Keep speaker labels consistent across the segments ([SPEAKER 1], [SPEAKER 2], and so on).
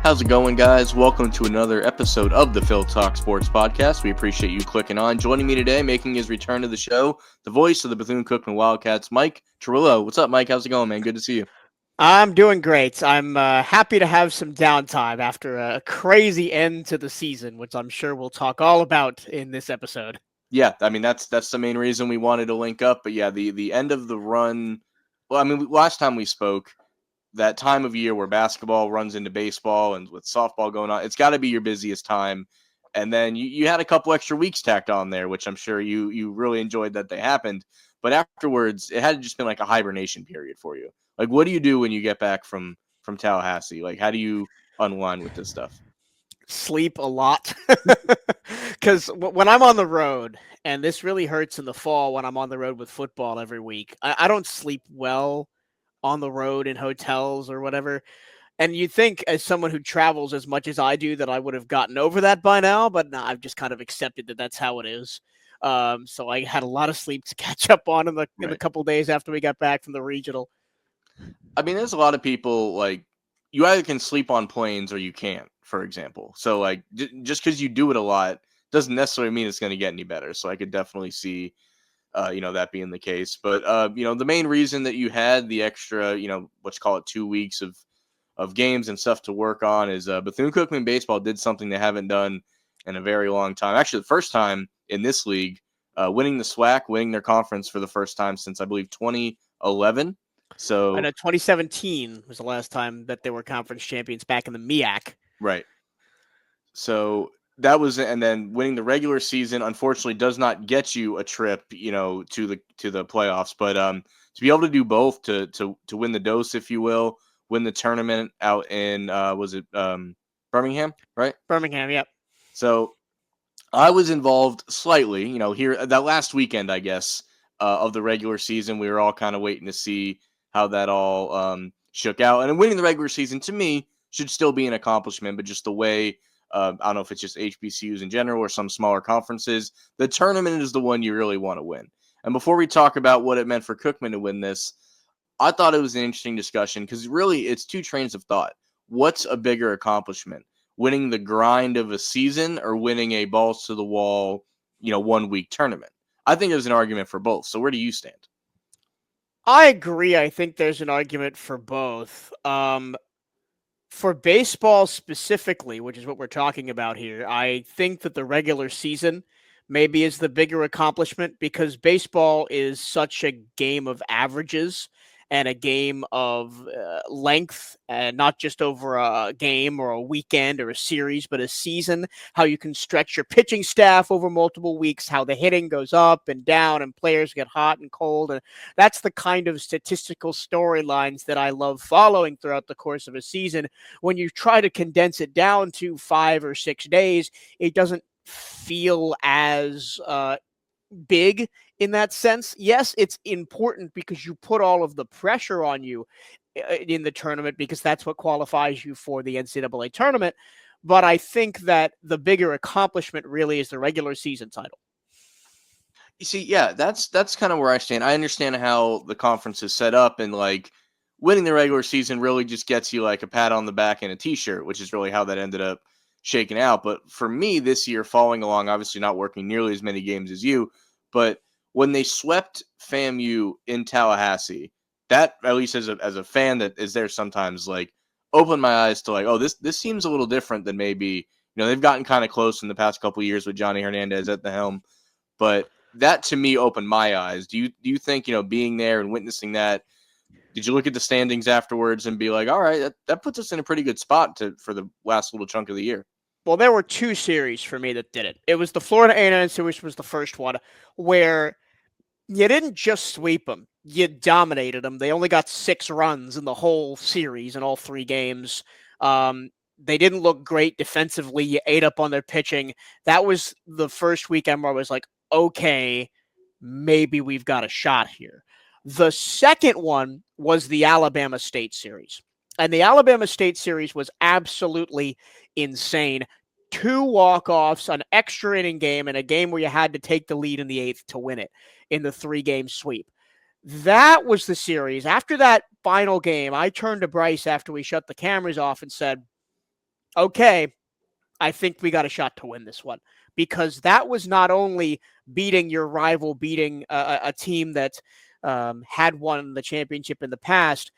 [SPEAKER 1] How's it going, guys? Welcome to another episode of the Phil Talk Sports Podcast. We appreciate you clicking on. Joining me today, making his return to the show, the voice of the Bethune-Cookman Wildcats, Mike Truilo. What's up, Mike? How's it going, man? Good to see you.
[SPEAKER 2] I'm doing great. I'm happy to have some downtime after a crazy end to the season, which I'm sure we'll talk all about in this episode.
[SPEAKER 1] Yeah, I mean that's the main reason we wanted to link up. But yeah, the end of the run. Well, I mean, last time we spoke, that time of year where basketball runs into baseball and with softball going on, it's got to be your busiest time. And then you had a couple extra weeks tacked on there, which I'm sure you really enjoyed that they happened. But afterwards, it had just been like a hibernation period for you. Like, what do you do when you get back from Tallahassee? Like, how do you unwind with this stuff?
[SPEAKER 2] Sleep a lot. Because when I'm on the road, and this really hurts in the fall when I'm on the road with football every week, I don't sleep well on the road in hotels or whatever. And you'd think, as someone who travels as much as I do, that I would have gotten over that by now, but nah, I've just kind of accepted that that's how it is. So I had a lot of sleep to catch up on in the couple days after we got back from the regional.
[SPEAKER 1] I mean, there's a lot of people like you either can sleep on planes or you can't, for example. So like just because you do it a lot doesn't necessarily mean it's going to get any better. So I could definitely see, that being the case. But the main reason that you had the extra, let's call it 2 weeks of games and stuff to work on is Bethune-Cookman baseball did something they haven't done in a very long time. Actually, the first time in this league, winning the SWAC, winning their conference for the first time since I believe 2011.
[SPEAKER 2] I
[SPEAKER 1] So
[SPEAKER 2] know 2017 was the last time that they were conference champions back in the MEAC.
[SPEAKER 1] right. So that was, and then winning the regular season unfortunately does not get you a trip, to the playoffs. But to be able to do both, to win the dose, if you will, win the tournament out in was it Birmingham, right?
[SPEAKER 2] Birmingham, yep.
[SPEAKER 1] So I was involved slightly, here that last weekend, I guess, of the regular season. We were all kind of waiting to see how that all shook out. And winning the regular season, to me, should still be an accomplishment, but just the way, I don't know if it's just HBCUs in general or some smaller conferences, the tournament is the one you really want to win. And before we talk about what it meant for Cookman to win this, I thought it was an interesting discussion because really it's two trains of thought. What's a bigger accomplishment? Winning the grind of a season or winning a balls to the wall, 1 week tournament? I think there's an argument for both. So where do you stand?
[SPEAKER 2] I agree. I think there's an argument for both. For baseball specifically, which is what we're talking about here, I think that the regular season maybe is the bigger accomplishment because baseball is such a game of averages and a game of length, and not just over a game or a weekend or a series, but a season. How you can stretch your pitching staff over multiple weeks, how the hitting goes up and down, and players get hot and cold, and that's the kind of statistical storylines that I love following throughout the course of a season. When you try to condense it down to 5 or 6 days, it doesn't feel as big in that sense. Yes, it's important because you put all of the pressure on you in the tournament because that's what qualifies you for the NCAA tournament. But I think that the bigger accomplishment really is the regular season title.
[SPEAKER 1] You see, yeah, that's kind of where I stand. I understand how the conference is set up, and like winning the regular season really just gets you like a pat on the back and a t-shirt, which is really how that ended up shaking out. But for me this year, following along, obviously not working nearly as many games as you, but when they swept FAMU in Tallahassee, that, at least as a fan that is there sometimes, like opened my eyes to like, oh, this seems a little different than maybe, they've gotten kind of close in the past couple of years with Johnny Hernandez at the helm. But that to me opened my eyes. Do you think, being there and witnessing that, did you look at the standings afterwards and be like, all right, that puts us in a pretty good spot for the last little chunk of the year?
[SPEAKER 2] Well, there were two series for me that did it. It was the Florida A&M series was the first one where you didn't just sweep them. You dominated them. They only got 6 runs in the whole series in all 3 games. They didn't look great defensively. You ate up on their pitching. That was the first weekend where I was like, okay, maybe we've got a shot here. The second one was the Alabama State series. And the Alabama State series was absolutely insane. 2 walk-offs, an extra inning game, and a game where you had to take the lead in the 8th to win it in the 3-game sweep. That was the series. After that final game, I turned to Bryce after we shut the cameras off and said, okay, I think we got a shot to win this one, because that was not only beating your rival, beating a team that had won the championship in the past.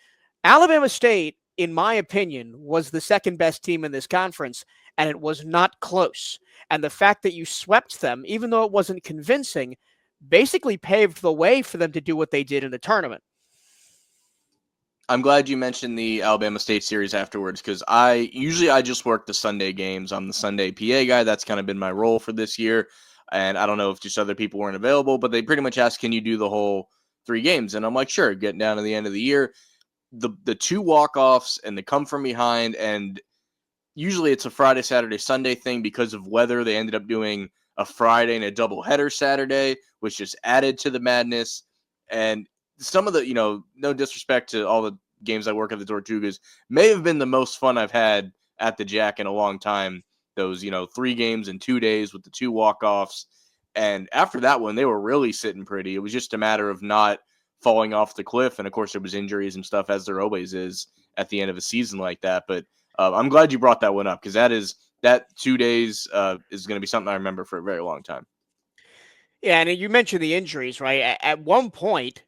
[SPEAKER 2] Alabama State, in my opinion, was the second best team in this conference, and it was not close. And the fact that you swept them, even though it wasn't convincing, basically paved the way for them to do what they did in the tournament.
[SPEAKER 1] I'm glad you mentioned the Alabama State series afterwards, because I just work the Sunday games. I'm the Sunday PA guy. That's kind of been my role for this year. And I don't know if just other people weren't available, but they pretty much asked, can you do the whole 3 games? And I'm like, sure, getting down to the end of the year. The 2 walk-offs and the come from behind, and usually it's a Friday, Saturday, Sunday thing because of weather. They ended up doing a Friday and a doubleheader Saturday, which just added to the madness. And some of the, no disrespect to all the games I work at the Tortugas, may have been the most fun I've had at the Jack in a long time. Those, 3 games in 2 days with the 2 walk-offs. And after that one, they were really sitting pretty. It was just a matter of not falling off the cliff. And of course, there was injuries and stuff, as there always is at the end of a season like that. But I'm glad you brought that one up, because that 2 days is going to be something I remember for a very long time.
[SPEAKER 2] Yeah, and you mentioned the injuries, right? At one point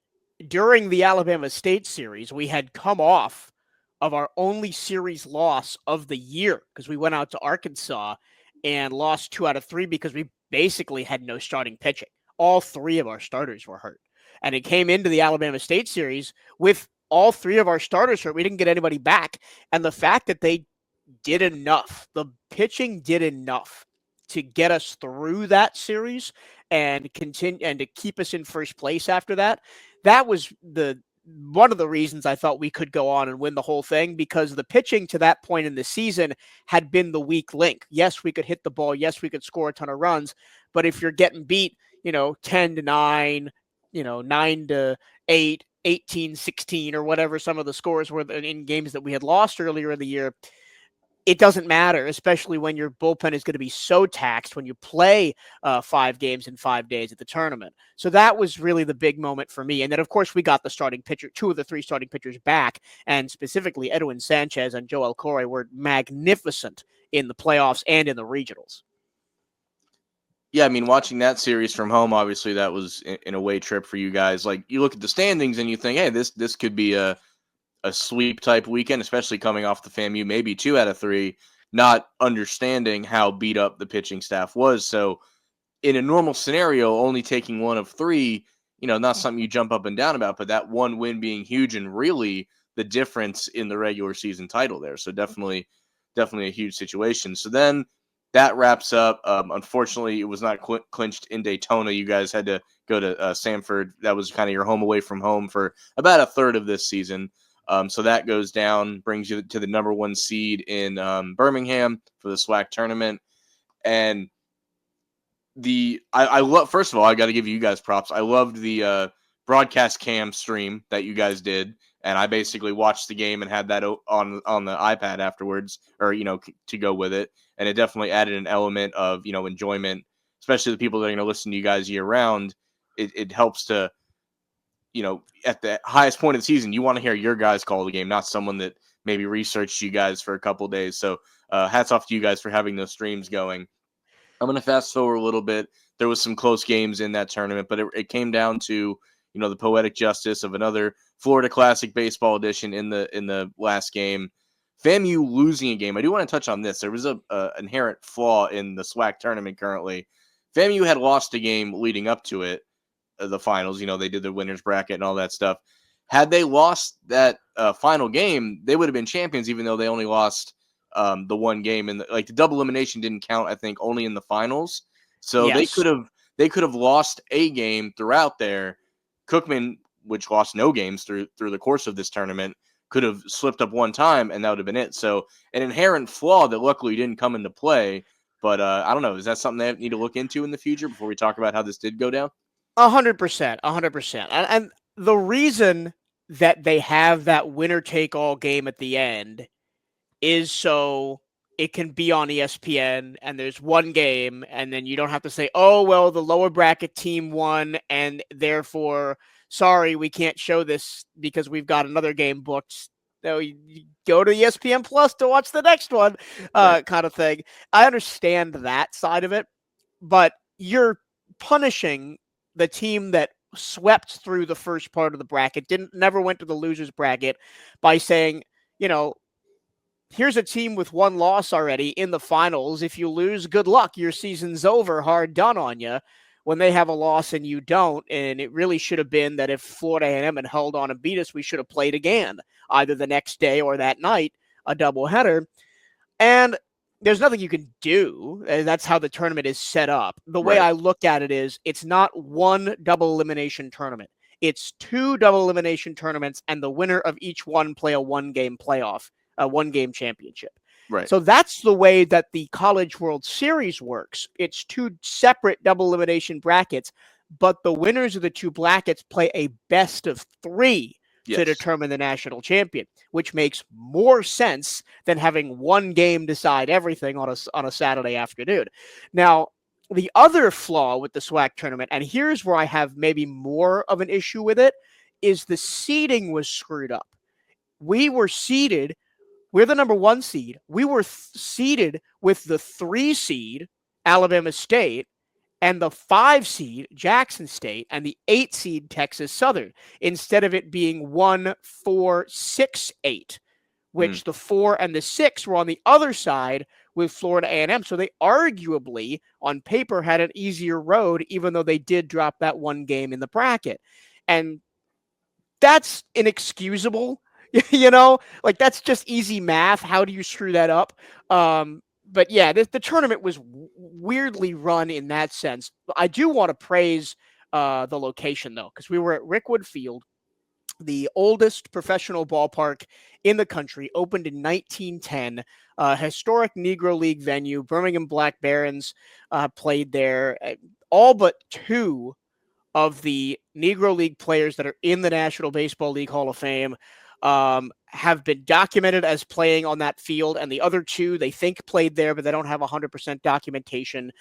[SPEAKER 2] during the Alabama State series, we had come off of our only series loss of the year because we went out to Arkansas and lost 2 out of 3 because we basically had no starting pitching. All 3 of our starters were hurt. And it came into the Alabama State series with all 3 of our starters hurt. We didn't get anybody back. And the fact that they did enough, the pitching did enough to get us through that series and continue and to keep us in first place after that. That was one of the reasons I thought we could go on and win the whole thing, because the pitching to that point in the season had been the weak link. Yes, we could hit the ball. Yes, we could score a ton of runs. But if you're getting beat, 10-9, 9-8, 18-16, or whatever some of the scores were in games that we had lost earlier in the year, it doesn't matter, especially when your bullpen is going to be so taxed when you play 5 games in 5 days at the tournament. So that was really the big moment for me. And then, of course, we got the starting pitcher, 2 of the 3 starting pitchers back, and specifically Edwin Sanchez and Joel Corey were magnificent in the playoffs and in the regionals.
[SPEAKER 1] Yeah, I mean, watching that series from home, obviously that was in a way trip for you guys. Like, you look at the standings and you think, hey, this could be a sweep type weekend, especially coming off the FAMU, maybe 2 out of 3, not understanding how beat up the pitching staff was. So in a normal scenario, only taking 1 of 3, not something you jump up and down about, but that one win being huge and really the difference in the regular season title there. So definitely a huge situation. So then that wraps up. Unfortunately, it was not clinched in Daytona. You guys had to go to Samford. That was kind of your home away from home for about a third of this season. So that goes down, brings you to the number 1 seed in Birmingham for the SWAC tournament. And I love, first of all, I got to give you guys props. I loved the broadcast cam stream that you guys did. And I basically watched the game and had that on the iPad afterwards, or, to go with it. And it definitely added an element of, enjoyment, especially the people that are going to listen to you guys year round. It helps to, at the highest point of the season, you want to hear your guys call the game, not someone that maybe researched you guys for a couple of days. So hats off to you guys for having those streams going. I'm going to fast forward a little bit. There was some close games in that tournament, but it came down to, the poetic justice of another Florida Classic baseball edition in the last game. FAMU losing a game. I do want to touch on this. There was a inherent flaw in the SWAC tournament currently. FAMU had lost a game leading up to it, the finals. They did the winners bracket and all that stuff. Had they lost that final game, they would have been champions, even though they only lost the one game. And the double elimination didn't count, I think, only in the finals. So
[SPEAKER 2] Yes.
[SPEAKER 1] they could have lost a game throughout there. Cookman, which lost no games through the course of this tournament, could have slipped up one time, and that would have been it. So an inherent flaw that luckily didn't come into play. But I don't know. Is that something they need to look into in the future before we talk about how this did go down?
[SPEAKER 2] 100%, 100%. And the reason that they have that winner take all game at the end is so it can be on ESPN and there's one game, and then you don't have to say, oh, well, the lower bracket team won and therefore, sorry, we can't show this because we've got another game booked You go to ESPN Plus to watch the next one,
[SPEAKER 1] Right.
[SPEAKER 2] kind of thing. I understand that side of it, but you're punishing the team that swept through the first part of the bracket, never went to the losers bracket, by saying, you know, here's a team with one loss already in the finals. If you lose, good luck. Your season's over. Hard done on you. When they have a loss and you don't, and it really should have been that if Florida A&M had held on and beat us, we should have played again, either the next day or that night, a doubleheader. And there's nothing you can do. That's how the tournament is set up. The way
[SPEAKER 1] Right.
[SPEAKER 2] I look at it is it's not one double elimination tournament. It's two double elimination tournaments, and the winner of each one play a one-game playoff, a one-game championship.
[SPEAKER 1] Right.
[SPEAKER 2] So that's the way that the College World Series works. It's two separate double elimination brackets, but the winners of the two brackets play a best of three to
[SPEAKER 1] Yes.
[SPEAKER 2] determine the national champion, which makes more sense than having one game decide everything on a Saturday afternoon. Now, the other flaw with the SWAC tournament, and here's where I have maybe more of an issue with it, is the seeding was screwed up. We're the number 1 seed. We were seeded with the 3 seed, Alabama State, and the 5 seed, Jackson State, and the 8 seed, Texas Southern, instead of it being 1, 4, 6, 8, which the 4 and the 6 were on the other side with Florida A&M. So they arguably, on paper, had an easier road, even though they did drop that one game in the bracket. And that's inexcusable. Like that's just easy math. How do you screw that up? But yeah, the tournament was weirdly run in that sense. I do want to praise the location though, because we were at Rickwood Field, the oldest professional ballpark in the country, opened in 1910, historic Negro League venue. Birmingham Black Barons played there. All but 2 of the Negro League players that are in the National Baseball League Hall of Fame have been documented as playing on that field, and the other 2 they think played there, but they don't have 100% documentation.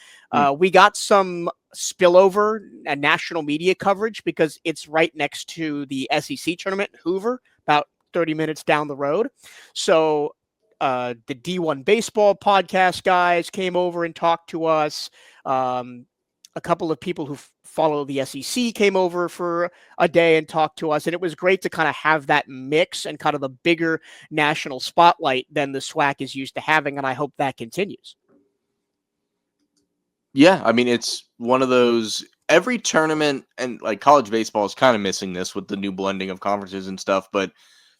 [SPEAKER 2] We got some spillover and national media coverage because it's right next to the SEC tournament in Hoover, about 30 minutes down the road. So the D1 Baseball podcast guys came over and talked to us. A couple of people who follow the SEC came over for a day and talked to us. And it was great to kind of have that mix and kind of the bigger national spotlight than the SWAC is used to having. And I hope that continues.
[SPEAKER 1] Yeah. I mean, it's one of those, every tournament, and like college baseball is kind of missing this with the new blending of conferences and stuff. But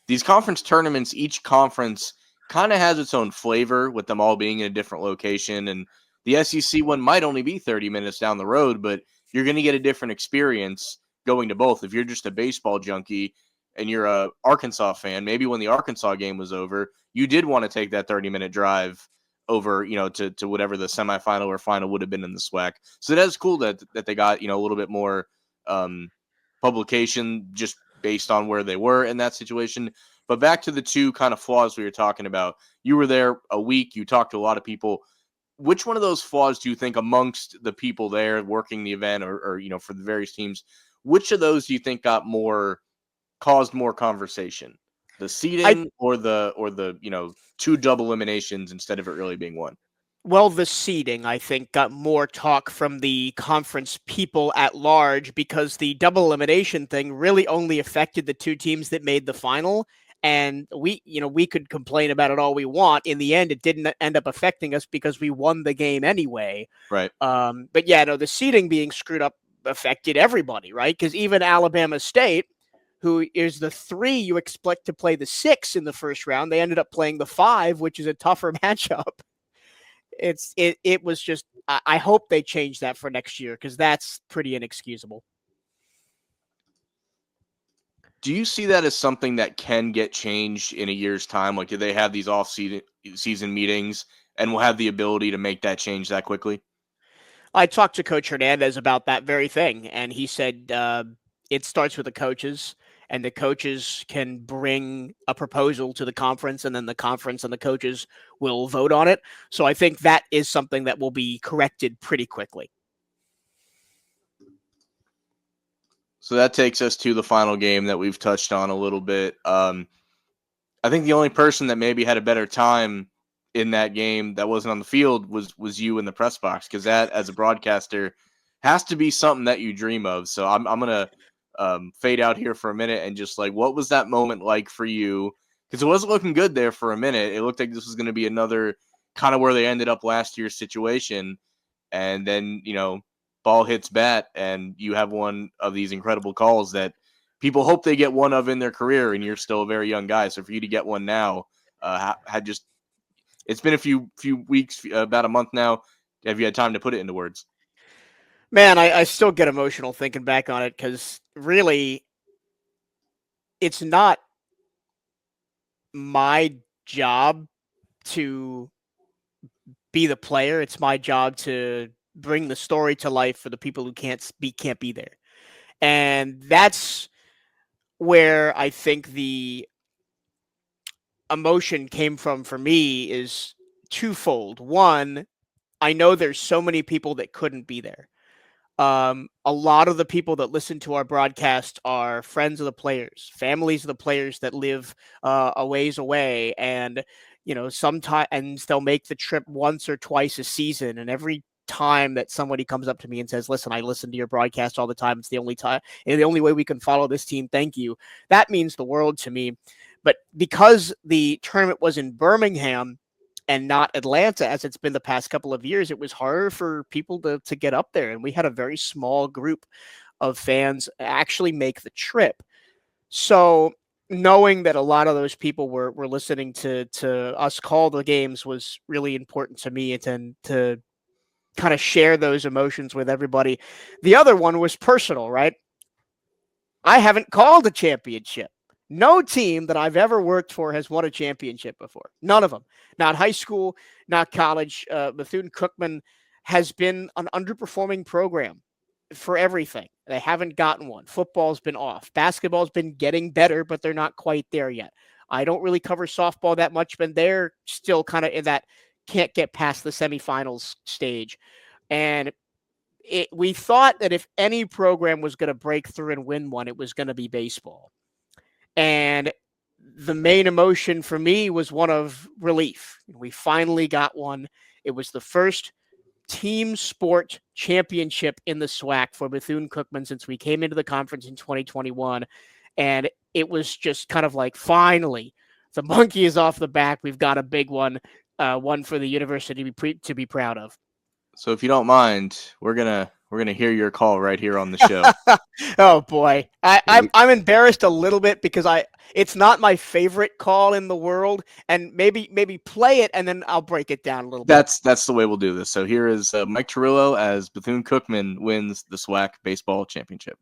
[SPEAKER 1] these conference tournaments, each conference kind of has its own flavor with them all being in a different location. And the SEC one might only be 30 minutes down the road, but you're going to get a different experience going to both. If you're just a baseball junkie and you're a Arkansas fan, maybe when the Arkansas game was over, you did want to take that 30-minute drive over, to whatever the semifinal or final would have been in the SWAC. So that is cool that they got, a little bit more publication just based on where they were in that situation. But back to the 2 kind of flaws we were talking about. You were there a week. You talked to a lot of people. Which one of those flaws do you think amongst the people there working the event or for the various teams, which of those do you think caused more conversation? The seating or the 2 double eliminations instead of it really being one?
[SPEAKER 2] Well, the seeding, I think, got more talk from the conference people at large because the double elimination thing really only affected the 2 teams that made the final. And we could complain about it all we want. In the end, it didn't end up affecting us because we won the game anyway.
[SPEAKER 1] Right.
[SPEAKER 2] But yeah, no, the seeding being screwed up affected everybody, right? Because even Alabama State, who is the 3 you expect to play the 6 in the first round, they ended up playing the 5, which is a tougher matchup. It was just, I hope they change that for next year because that's pretty inexcusable.
[SPEAKER 1] Do you see that as something that can get changed in a year's time? Like, do they have these season meetings and will have the ability to make that change that quickly?
[SPEAKER 2] I talked to Coach Hernandez about that very thing, and he said it starts with the coaches, and the coaches can bring a proposal to the conference, and then the conference and the coaches will vote on it. So I think that is something that will be corrected pretty quickly.
[SPEAKER 1] So that takes us to the final game that we've touched on a little bit. I think the only person that maybe had a better time in that game that wasn't on the field was you in the press box, because that, as a broadcaster, has to be something that you dream of. So I'm gonna fade out here for a minute and just like, what was that moment like for you? Because it wasn't looking good there for a minute. It looked like this was going to be another kind of where they ended up last year's situation, and then ball hits bat, and you have one of these incredible calls that people hope they get one of in their career, and you're still a very young guy. So for you to get one now, had just it's been a few weeks, about a month now. Have you had time to put it into words?
[SPEAKER 2] Man, I still get emotional thinking back on it because really, it's not my job to be the player. It's my job to bring the story to life for the people who can't be there. And that's where I think the emotion came from for me is twofold. One, I know there's so many people that couldn't be there. A lot of the people that listen to our broadcast are friends of the players, families of the players that live a ways away, and sometimes they'll make the trip once or twice a season. And every time that somebody comes up to me and says, "Listen, I listen to your broadcast all the time. It's the only time and the only way we can follow this team. Thank you." That means the world to me. But because the tournament was in Birmingham and not Atlanta, as it's been the past couple of years, it was harder for people to get up there. And we had a very small group of fans actually make the trip. So knowing that a lot of those people were listening to us call the games was really important to me, and to kind of share those emotions with everybody. The other one was personal, right? I haven't called a championship. No team that I've ever worked for has won a championship before. None of them. Not high school, not college. Bethune-Cookman has been an underperforming program for everything. They haven't gotten one. Football's been off. Basketball's been getting better, but they're not quite there yet. I don't really cover softball that much, but they're still kind of in that can't get past the semifinals stage. And we thought that if any program was going to break through and win one, it was going to be baseball. And the main emotion for me was one of relief. We finally got one. It was the first team sport championship in the SWAC for Bethune-Cookman since we came into the conference in 2021. And it was just kind of like, finally, the monkey is off the back. We've got a big one, one for the university to be proud of.
[SPEAKER 1] So if you don't mind, we're gonna hear your call right here on the show.
[SPEAKER 2] Oh boy, I'm embarrassed a little bit because it's not my favorite call in the world, and maybe play it and then I'll break it down a little bit.
[SPEAKER 1] That's the way we'll do this. So here is Mike Truilo as Bethune-Cookman wins the SWAC baseball championship.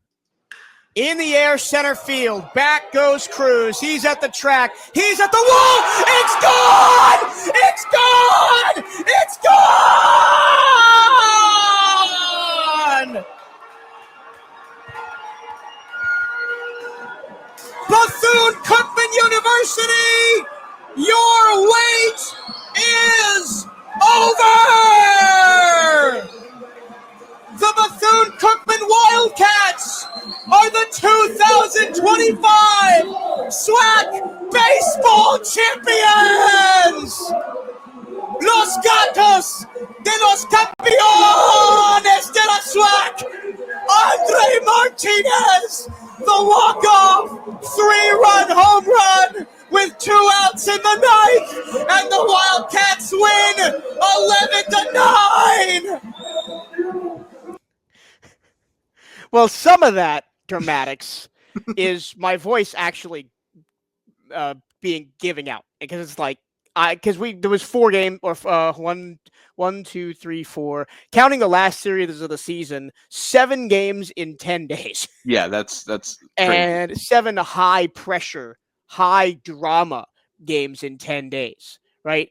[SPEAKER 2] In the air, center field. Back goes Cruz. He's at the track. He's at the wall. It's gone! It's gone! It's gone! Bethune-Cookman University, your wait is over! The Bethune-Cookman Wildcats are the 2025 SWAC baseball champions! Los Gatos de los Campeones de la SWAC! Andre Martinez, the walk-off 3-run home run with 2 outs in the ninth, and the Wildcats win 11-9! Well, some of that dramatics is my voice actually giving out, because it's like because there was 4 games or 1, 2, 3, 4, counting the last series of the season, 7 games in 10 days.
[SPEAKER 1] Yeah, that's
[SPEAKER 2] and crazy. 7 high pressure, high drama games in 10 days, right?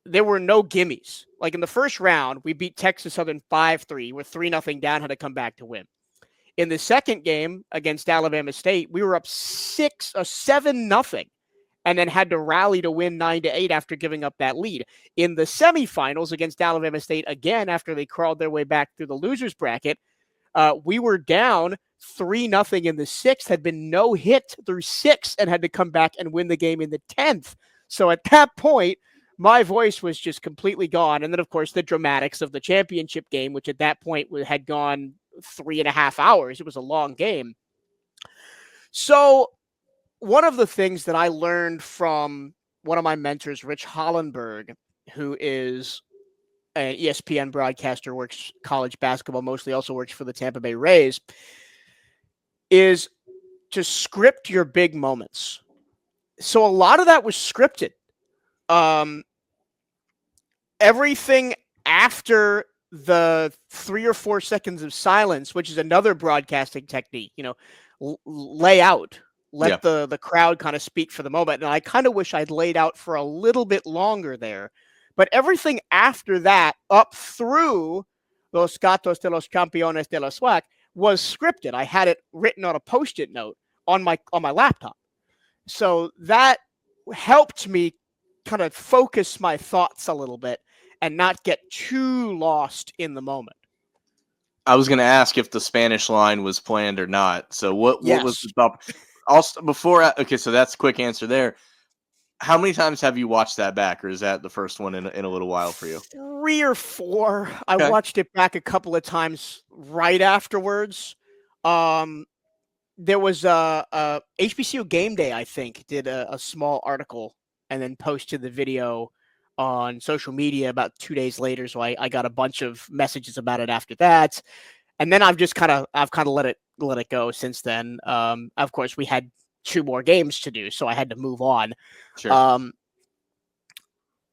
[SPEAKER 2] There were no gimmies. Like in the first round, we beat Texas Southern 5-3. We're 3-0 down, had to come back to win. In the second game against Alabama State, we were up 7-0, and then had to rally to win 9-8 after giving up that lead. In the semifinals against Alabama State, again, after they crawled their way back through the losers bracket, We were down 3-0 in the 6th, had been no hit through 6, and had to come back and win the game in the 10th. So at that point, my voice was just completely gone. And then, of course, the dramatics of the championship game, which at that point had gone 3.5 hours. It was a long game. So one of the things that I learned from one of my mentors, Rich Hollenberg, who is an ESPN broadcaster, works college basketball, mostly also works for the Tampa Bay Rays, is to script your big moments. So a lot of that was scripted. Everything after the 3 or 4 seconds of silence, which is another broadcasting technique, lay out, let the crowd kind of speak for the moment. And I kind of wish I'd laid out for a little bit longer there. But everything after that, up through Los Gatos de los Campeones de la SWAC, was scripted. I had it written on a Post-it note on my laptop. So that helped me kind of focus my thoughts a little bit and not get too lost in the moment.
[SPEAKER 1] I was going to ask if the Spanish line was planned or not. So what was the top? Okay, so that's a quick answer there. How many times have you watched that back, or is that the first one in a little while for you?
[SPEAKER 2] 3 or 4. I watched it back a couple of times right afterwards. There was a HBCU Game Day, I think, did a small article and then posted the video on social media about 2 days later. So I got a bunch of messages about it after that. And then I've kind of let it go since then. Of course, we had 2 more games to do, so I had to move on.
[SPEAKER 1] Sure.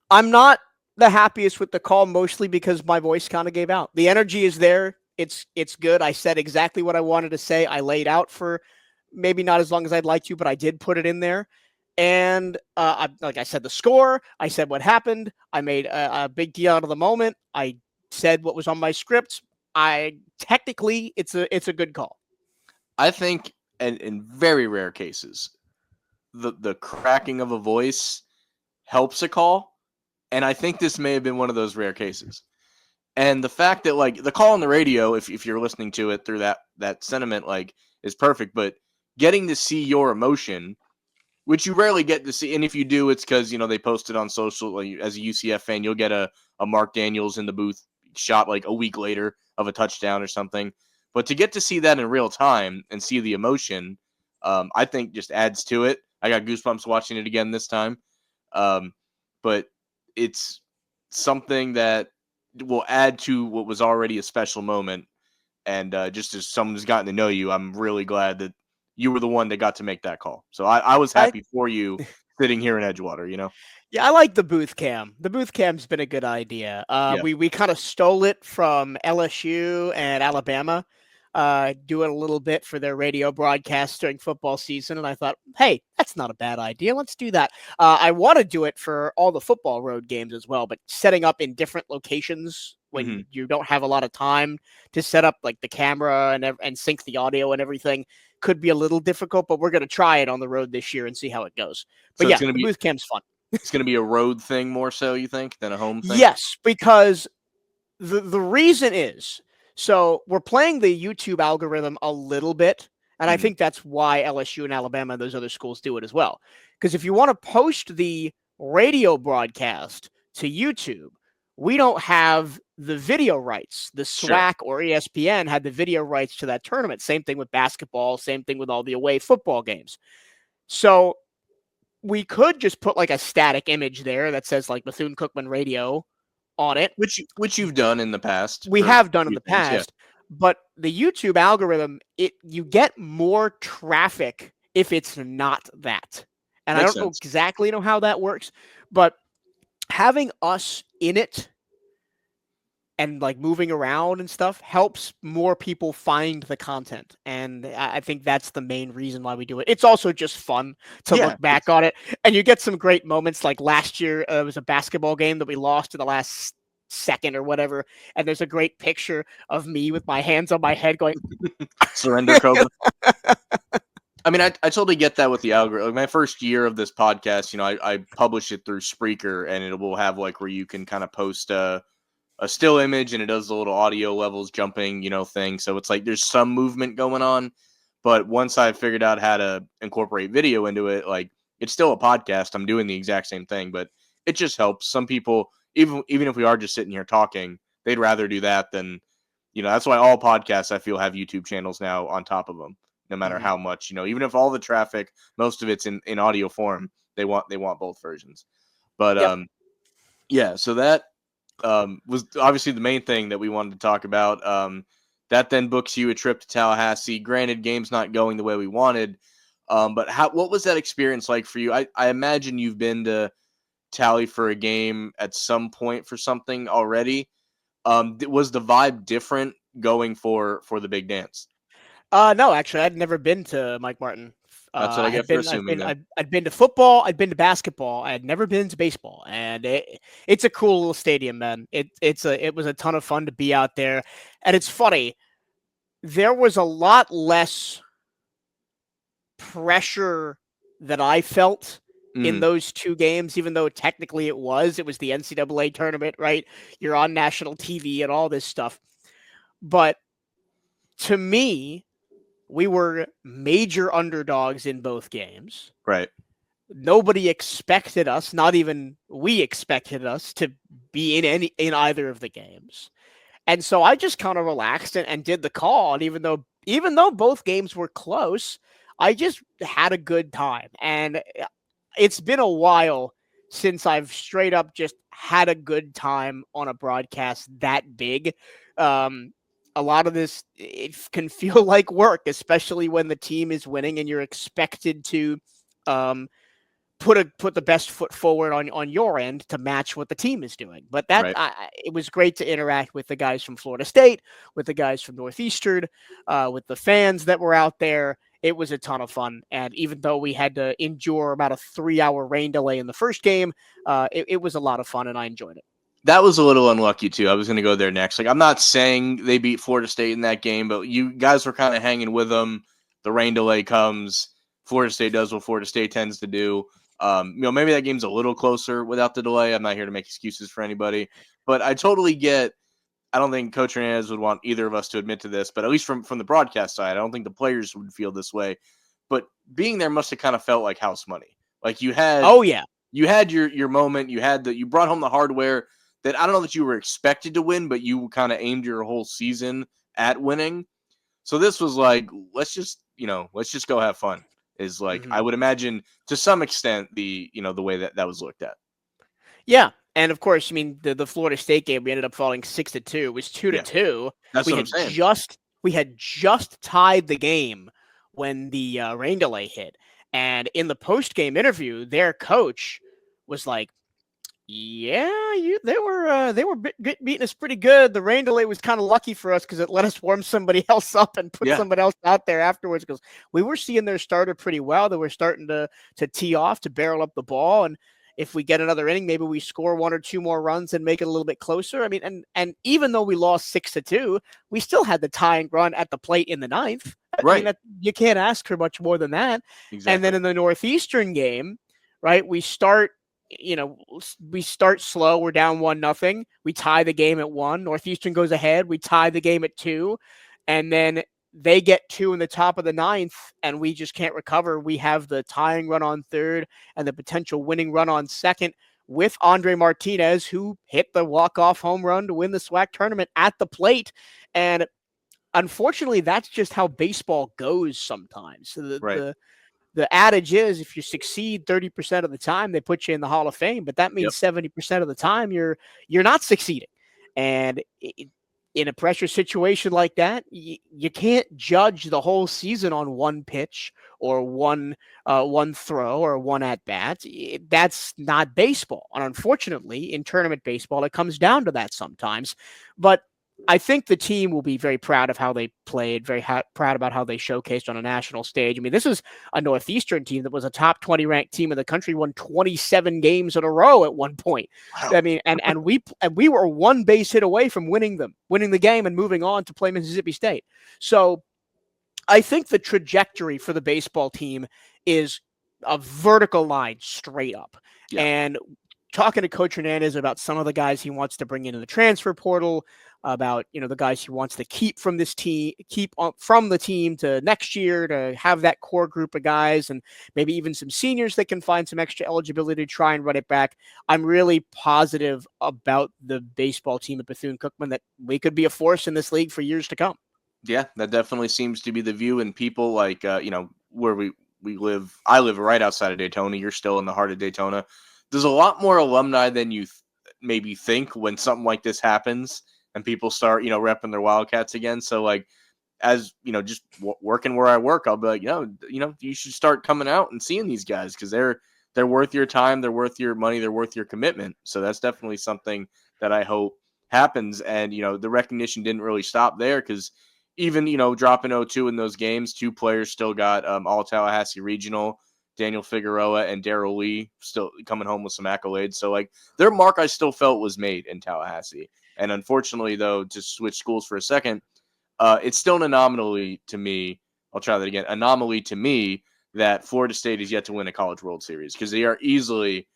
[SPEAKER 2] I'm not the happiest with the call, mostly because my voice kind of gave out. The energy is there. It's good. I said exactly what I wanted to say. I laid out for maybe not as long as I'd like to, but I did put it in there. And like I said, the score, I said what happened. I made a big deal out of the moment. I said what was on my script. Technically, it's a good call.
[SPEAKER 1] I think in very rare cases, the cracking of a voice helps a call. And I think this may have been one of those rare cases. And the fact that, like, the call on the radio, if you're listening to it through that sentiment, like, is perfect. But getting to see your emotion, which you rarely get to see, and if you do, it's because, they post it on social. Like, as a UCF fan, you'll get a Mark Daniels in the booth shot like a week later of a touchdown or something. But to get to see that in real time and see the emotion, I think just adds to it. I got goosebumps watching it again this time. But it's something that will add to what was already a special moment. And just as someone who's gotten to know you, I'm really glad that you were the one that got to make that call. So I was happy for you sitting here in Edgewater,
[SPEAKER 2] Yeah, I like the booth cam. The booth cam's been a good idea. We kind of stole it from LSU and Alabama, doing a little bit for their radio broadcasts during football season. And I thought, hey, that's not a bad idea. Let's do that. I want to do it for all the football road games as well, but setting up in different locations when you don't have a lot of time to set up like the camera and sync the audio and everything could be a little difficult, but we're going to try it on the road this year and see how it goes. But
[SPEAKER 1] so
[SPEAKER 2] the booth cam's fun.
[SPEAKER 1] It's going to be a road thing more so, you think, than a home thing?
[SPEAKER 2] Yes, because the reason is, so we're playing the YouTube algorithm a little bit, and I think that's why LSU and Alabama and those other schools do it as well. Because if you want to post the radio broadcast to YouTube, we don't have the video rights. The SWAC or ESPN had the video rights to that tournament. Same thing with basketball, same thing with all the away football games. So we could just put like a static image there that says like Bethune-Cookman Radio on it.
[SPEAKER 1] Which you've done in the past.
[SPEAKER 2] We have done in the past. But the YouTube algorithm, you get more traffic if it's not that. And I don't know exactly how that works, but having us in it and like moving around and stuff helps more people find the content. And I think that's the main reason why we do it. It's also just fun to look back on it. And you get some great moments. Like last year, it was a basketball game that we lost in the last second or whatever. And there's a great picture of me with my hands on my head going,
[SPEAKER 1] surrender, Cobra. I mean, I totally get that with the algorithm. My first year of this podcast, I publish it through Spreaker, and it will have like where you can kind of post a a still image and it does the little audio levels jumping, thing. So it's like there's some movement going on. But once I figured out how to incorporate video into it, like it's still a podcast. I'm doing the exact same thing, but it just helps. Some people, even if we are just sitting here talking, they'd rather do that than, that's why all podcasts I feel have YouTube channels now on top of them, no matter how much, even if all the traffic, most of it's in audio form, they want both versions. But yeah, so that was obviously the main thing that we wanted to talk about. That then books you a trip to Tallahassee. Granted, game's not going the way we wanted, but what was that experience like for you? I imagine you've been to Tally for a game at some point for something already. Was the vibe different going for the big dance?
[SPEAKER 2] No, actually, I'd never been to Mike Martin.
[SPEAKER 1] That's what I get for assuming.
[SPEAKER 2] I'd been to football, I'd been to basketball, I had never been to baseball, and it's a cool little stadium, man. It was a ton of fun to be out there, and it's funny. There was a lot less pressure that I felt in those two games, even though technically it was the NCAA tournament, right? You're on national TV and all this stuff, but to me, we were major underdogs in both games.
[SPEAKER 1] Right.
[SPEAKER 2] Nobody expected us, not even we expected us to be in either of the games. And so I just kind of relaxed and did the call. And even though both games were close, I just had a good time. And it's been a while since I've straight up just had a good time on a broadcast that big. A lot of this, it can feel like work, especially when the team is winning and you're expected to put the best foot forward on your end to match what the team is doing. But it was great to interact with the guys from Florida State, with the guys from Northeastern, with the fans that were out there. It was a ton of fun. And even though we had to endure about a 3-hour rain delay in the first game, it was a lot of fun and I enjoyed it.
[SPEAKER 1] That was a little unlucky, too. I was going to go there next. Like, I'm not saying they beat Florida State in that game, but you guys were kind of hanging with them. The rain delay comes. Florida State does what Florida State tends to do. Maybe that game's a little closer without the delay. I'm not here to make excuses for anybody. But I totally get – I don't think Coach Hernandez would want either of us to admit to this, but at least from the broadcast side, I don't think the players would feel this way. But being there must have kind of felt like house money. Like you had –
[SPEAKER 2] oh, yeah.
[SPEAKER 1] You had your moment. You brought home the hardware – that I don't know that you were expected to win, but you kind of aimed your whole season at winning. So this was like, let's just go have fun. Is like, I would imagine to some extent the way that was looked at.
[SPEAKER 2] Yeah. And of course, I mean, the Florida State game, we ended up falling 6-2. It was 2-2.
[SPEAKER 1] That's what I'm saying.
[SPEAKER 2] We had just tied the game when the rain delay hit. And in the post-game interview, their coach was like, yeah, they were beating us pretty good. The rain delay was kind of lucky for us because it let us warm somebody else up and put somebody else out there afterwards. Because we were seeing their starter pretty well. They were starting to tee off, to barrel up the ball, and if we get another inning, maybe we score 1 or 2 more runs and make it a little bit closer. I mean, and even though we lost 6-2, we still had the tying run at the plate in the 9th.
[SPEAKER 1] Right,
[SPEAKER 2] I mean, you can't ask for much more than that. Exactly. And then in the Northeastern game, right, we start slow. We're down 1-0. We tie the game at 1. Northeastern goes ahead. We tie the game at 2. And then they get 2 in the top of the 9th, and we just can't recover. We have the tying run on 3rd and the potential winning run on 2nd with Andre Martinez, who hit the walk-off home run to win the SWAC tournament at the plate. And unfortunately, that's just how baseball goes sometimes. So the adage is if you succeed 30% of the time, they put you in the Hall of Fame, but that means 70% of the time you're not succeeding. And in a pressure situation like that, you can't judge the whole season on one pitch or one throw or one at bat. That's not baseball. And unfortunately, in tournament baseball, it comes down to that sometimes. But I think the team will be very proud of how they played, very proud about how they showcased on a national stage. I mean, this is a Northeastern team that was a top 20 ranked team in the country, won 27 games in a row at one point. Wow. I mean, and we were 1 base hit away from winning the game and moving on to play Mississippi State. So I think the trajectory for the baseball team is a vertical line straight up. Yeah. And talking to Coach Hernandez about some of the guys he wants to bring into the transfer portal, about the guys he wants to keep from this team, from the team to next year, to have that core group of guys, and maybe even some seniors that can find some extra eligibility to try and run it back. I'm really positive about the baseball team at Bethune-Cookman, that we could be a force in this league for years to come.
[SPEAKER 1] Yeah, that definitely seems to be the view, and people like where we live. I live right outside of Daytona. You're still in the heart of Daytona. There's a lot more alumni than you maybe think when something like this happens and people start repping their Wildcats again. So like, as just working where I work, I'll be like, you should start coming out and seeing these guys, because they're worth your time, they're worth your money, they're worth your commitment. So that's definitely something that I hope happens. And the recognition didn't really stop there, because even dropping 0-2 in those games, two players still got all Tallahassee regional. Daniel Figueroa and Darrell Lee still coming home with some accolades. So like, their mark, I still felt, was made in Tallahassee. And unfortunately, though, to switch schools for a second, it's still an anomaly to me. I'll try that again. Anomaly to me that Florida State is yet to win a College World Series, because they are easily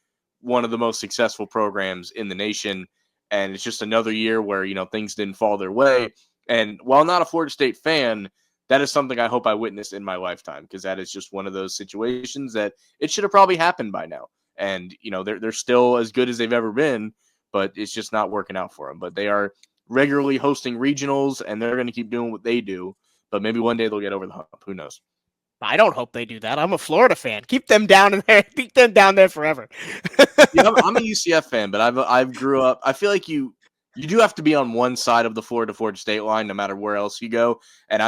[SPEAKER 1] one of the most successful programs in the nation. And it's just another year where, things didn't fall their way. And while not a Florida State fan, that is something I hope I witnessed in my lifetime, because that is just one of those situations that it should have probably happened by now. And, they're still as good as they've ever been, but it's just not working out for them. But they are regularly hosting regionals, and they're going to keep doing what they do. But maybe one day they'll get over the hump. Who knows?
[SPEAKER 2] I don't hope they do that. I'm a Florida fan. Keep them down in there. Keep them down there forever.
[SPEAKER 1] I'm a UCF fan, but I've grew up. I feel like you do have to be on one side of the Florida State line, no matter where else you go. And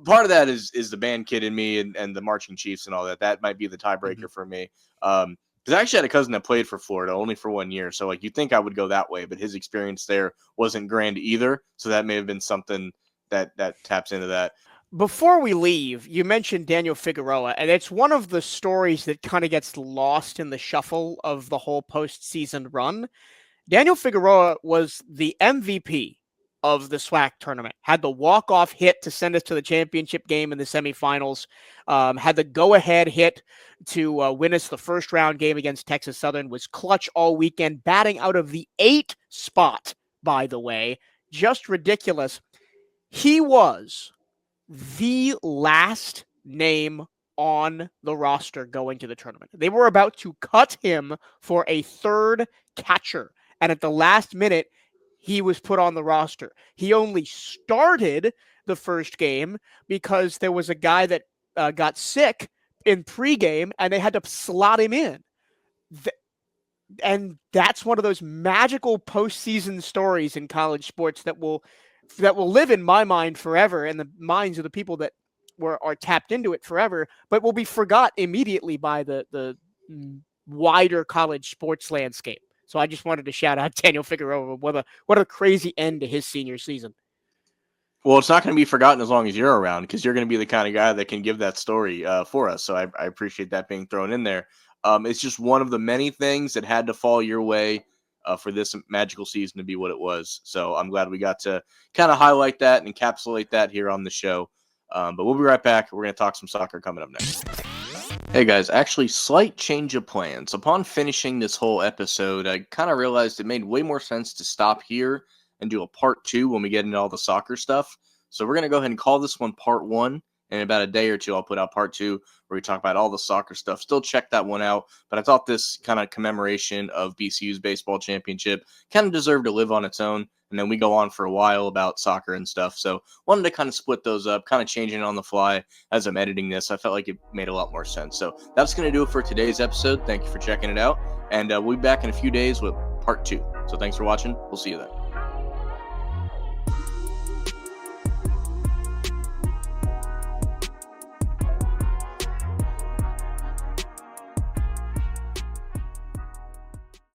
[SPEAKER 1] part of that is the band kid in me and the marching Chiefs and all that. That might be the tiebreaker for me. Because I actually had a cousin that played for Florida only for 1 year. So like, you'd think I would go that way, but his experience there wasn't grand either. So that may have been something that taps into that.
[SPEAKER 2] Before we leave, you mentioned Daniel Figueroa, and it's one of the stories that kind of gets lost in the shuffle of the whole postseason run. Daniel Figueroa was the MVP of the SWAC tournament, had the walk-off hit to send us to the championship game in the semifinals, had the go-ahead hit to win us the first-round game against Texas Southern, was clutch all weekend, batting out of the 8th spot, by the way. Just ridiculous. He was the last name on the roster going to the tournament. They were about to cut him for a third catcher, and at the last minute, he was put on the roster. He only started the first game because there was a guy that got sick in pregame, and they had to slot him in. And that's one of those magical postseason stories in college sports that will live in my mind forever, and the minds of the people that are tapped into it forever, but will be forgot immediately by the wider college sports landscape. So I just wanted to shout out Daniel Figueroa. What a crazy end to his senior season.
[SPEAKER 1] Well, it's not going to be forgotten as long as you're around, because you're going to be the kind of guy that can give that story for us. So I appreciate that being thrown in there. It's just one of the many things that had to fall your way for this magical season to be what it was. So I'm glad we got to kind of highlight that and encapsulate that here on the show. But we'll be right back. We're going to talk some soccer coming up next. Hey guys, actually, slight change of plans. Upon finishing this whole episode, I kind of realized it made way more sense to stop here and do a part 2 when we get into all the soccer stuff. So we're going to go ahead and call this one part 1. In about a day or two, I'll put out part 2 where we talk about all the soccer stuff. Still check that one out. But I thought this kind of commemoration of BCU's baseball championship kind of deserved to live on its own. And then we go on for a while about soccer and stuff. So wanted to kind of split those up, kind of changing it on the fly as I'm editing this. I felt like it made a lot more sense. So that's going to do it for today's episode. Thank you for checking it out. And we'll be back in a few days with part 2. So thanks for watching. We'll see you then.